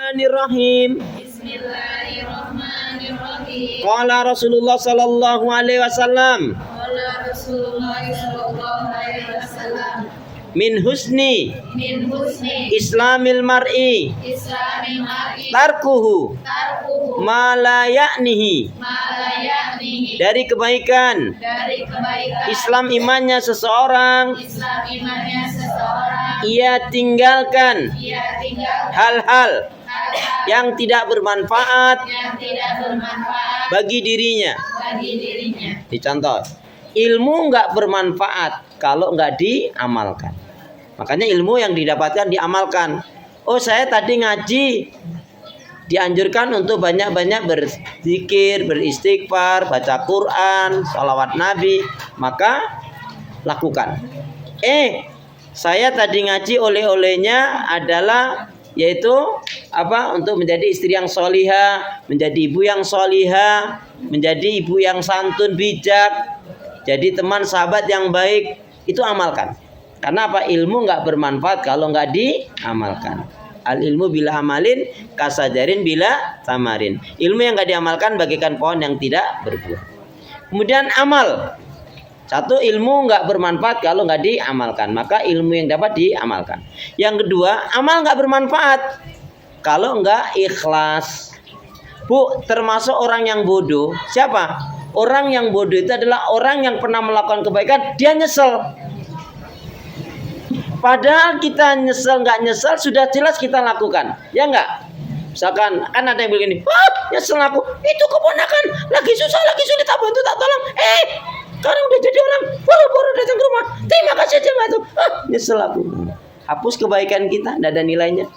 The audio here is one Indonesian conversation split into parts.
Bismillahirrahmanirrahim. Bismillahirrahmanirrahim. Qala Rasulullah sallallahu alaihi wasallam. Qala Rasulullah sallallahu alaihi wasallam. Min husni Islamil mar'i Islamil mar'i tarkuhu ma la ya'nihi. Dari kebaikan Islam imannya seseorang ia tinggalkan hal-hal yang tidak bermanfaat bagi dirinya. Dicontoh, ilmu nggak bermanfaat kalau nggak diamalkan. Makanya ilmu yang didapatkan diamalkan. Oh, saya tadi ngaji, dianjurkan untuk banyak-banyak berzikir, beristighfar, baca Quran, sholawat Nabi, maka lakukan. Saya tadi ngaji oleh-olehnya adalah yaitu apa? Untuk menjadi istri yang solihah, menjadi ibu yang solihah, menjadi ibu yang santun, bijak, jadi teman sahabat yang baik. Itu amalkan. Karena apa? Ilmu nggak bermanfaat kalau nggak diamalkan. Al ilmu bila amalin kasajarin bila tamarin. Ilmu yang nggak diamalkan bagaikan pohon yang tidak berbuah. Kemudian amal. Satu, ilmu nggak bermanfaat kalau nggak diamalkan. Maka ilmu yang dapat diamalkan. Yang kedua, amal nggak bermanfaat kalau nggak ikhlas. Bu, termasuk orang yang bodoh. Siapa? Orang yang bodoh itu adalah orang yang pernah melakukan kebaikan, dia nyesel. Padahal kita nyesel nggak nyesel sudah jelas kita lakukan, ya nggak? Misalkan kan ada yang begini, nyesel aku, itu keponakan lagi susah, lagi sulit, tak bantu, tak tolong. Sekarang udah jadi orang, baru datang ke rumah, terima kasih aja nggak tuh, nyesel aku. Hapus kebaikan kita, tidak ada nilainya.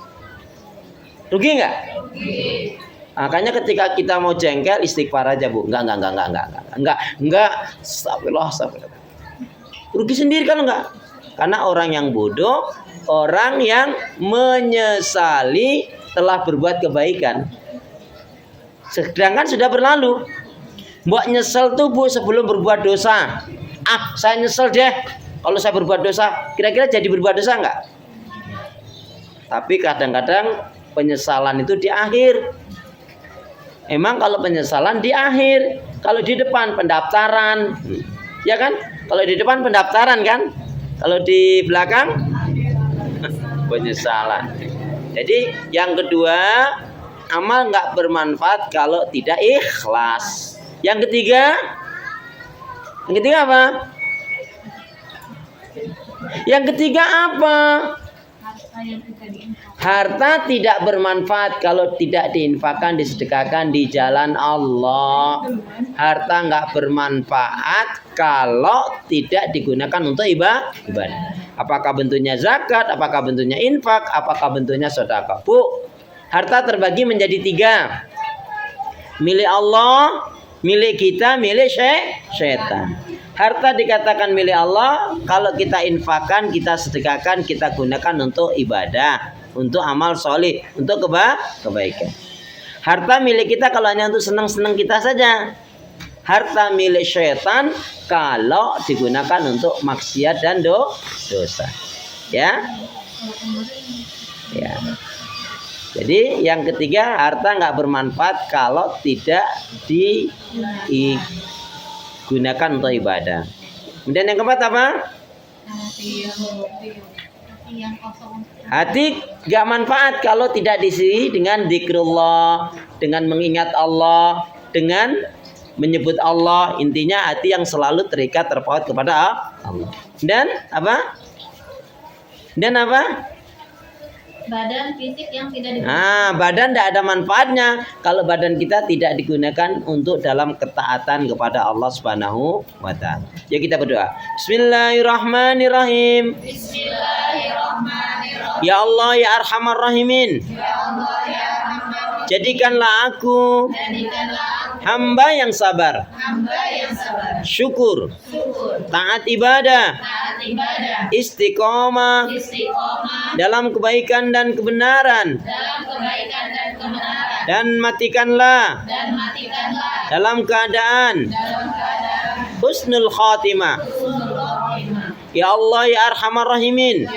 Rugi nggak? Rugi. Makanya ketika kita mau jengkel, istighfar aja, Bu. Enggak. Astagfirullah. Rugi sendiri kan enggak? Karena orang yang bodoh, orang yang menyesali telah berbuat kebaikan. Sedangkan sudah berlalu. Mbak nyesel tuh, Bu, sebelum berbuat dosa. Saya nyesel deh kalau saya berbuat dosa. Kira-kira jadi berbuat dosa enggak? Tapi kadang-kadang penyesalan itu di akhir. Emang kalau penyesalan di akhir, kalau di depan pendaftaran, ya kan? Kalau di depan pendaftaran kan, kalau di belakang penyesalan. Jadi yang kedua, amal nggak bermanfaat kalau tidak ikhlas. Yang ketiga apa? Yang ketiga apa? Harta tidak bermanfaat kalau tidak diinfakkan, disedekahkan di jalan Allah. Harta nggak bermanfaat kalau tidak digunakan untuk ibadah. Apakah bentuknya zakat, apakah bentuknya infak, apakah bentuknya sedekah. Bu, harta terbagi menjadi 3. Milik Allah, milik kita, milik syaitan. Harta dikatakan milik Allah kalau kita infakkan, kita sedekahkan, kita gunakan untuk ibadah, untuk amal solih, untuk kebaikan. Harta milik kita kalau hanya untuk senang-senang kita saja. Harta milik syaitan kalau digunakan untuk maksiat dan dosa. Ya. Jadi yang ketiga, harta nggak bermanfaat kalau tidak digunakan untuk ibadah. Kemudian yang keempat apa? Hati gak manfaat kalau tidak diisi dengan zikrullah, dengan mengingat Allah, dengan menyebut Allah. Intinya hati yang selalu terikat, terpaut kepada Allah. Dan apa? Badan fisik yang tidak digunakan. Badan tidak ada manfaatnya kalau badan kita tidak digunakan untuk dalam ketaatan kepada Allah Subhanahu wa ta'ala. Ya, kita berdoa. Bismillahirrahmanirrahim. Ya Allah ya Arhamar Rahimin. Jadikanlah aku hamba yang sabar, syukur, taat ibadah, istiqomah dalam kebaikan dan kebenaran, dan matikanlah dalam keadaan husnul khatimah. Ya Allah ya Arhamar Rahimin.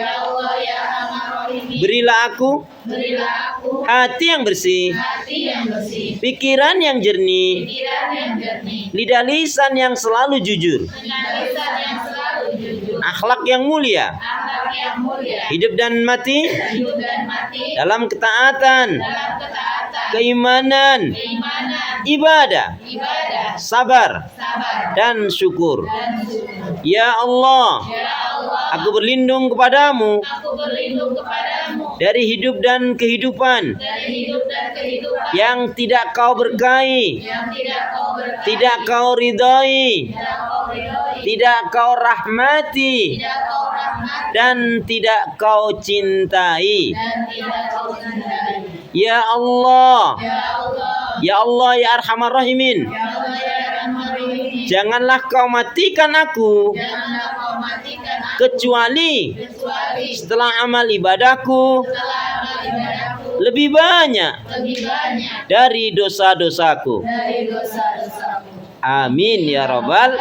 Berilah aku Berilah aku hati yang bersih, hati yang bersih, pikiran yang jernih, pikiran yang jernih, lidah lisan yang selalu jujur, dengan lisan yang selalu jujur, akhlak yang mulia, akhlak yang mulia, hidup dan mati hidup dan mati dalam ketaatan, dalam ketaatan, keimanan, keimanan, ibadah, ibadah, sabar, sabar, dan syukur. dan syukur. Ya Allah, Ya Allah, aku berlindung kepadamu aku berlindung kepadamu dari hidup dan kehidupan dari hidup dan kehidupan yang tidak kau berkahi, yang tidak kau berkahi, tidak kau ridhoi, tidak kau ridhoi, tidak kau rahmati, tidak kau rahmati, dan tidak kau cintai. dan tidak kau cintai. Ya Allah, Ya Allah, ya Allah, ya Arhamar Rahimin, ya Allah, ya Rahman Rahim, janganlah kau matikan aku janganlah kau matikan aku kecuali kecuali setelah amal ibadahku setelah amal ibadahku lebih banyak lebih banyak dari dosa-dosaku. dari dosa-dosaku. Amin ya Rabbal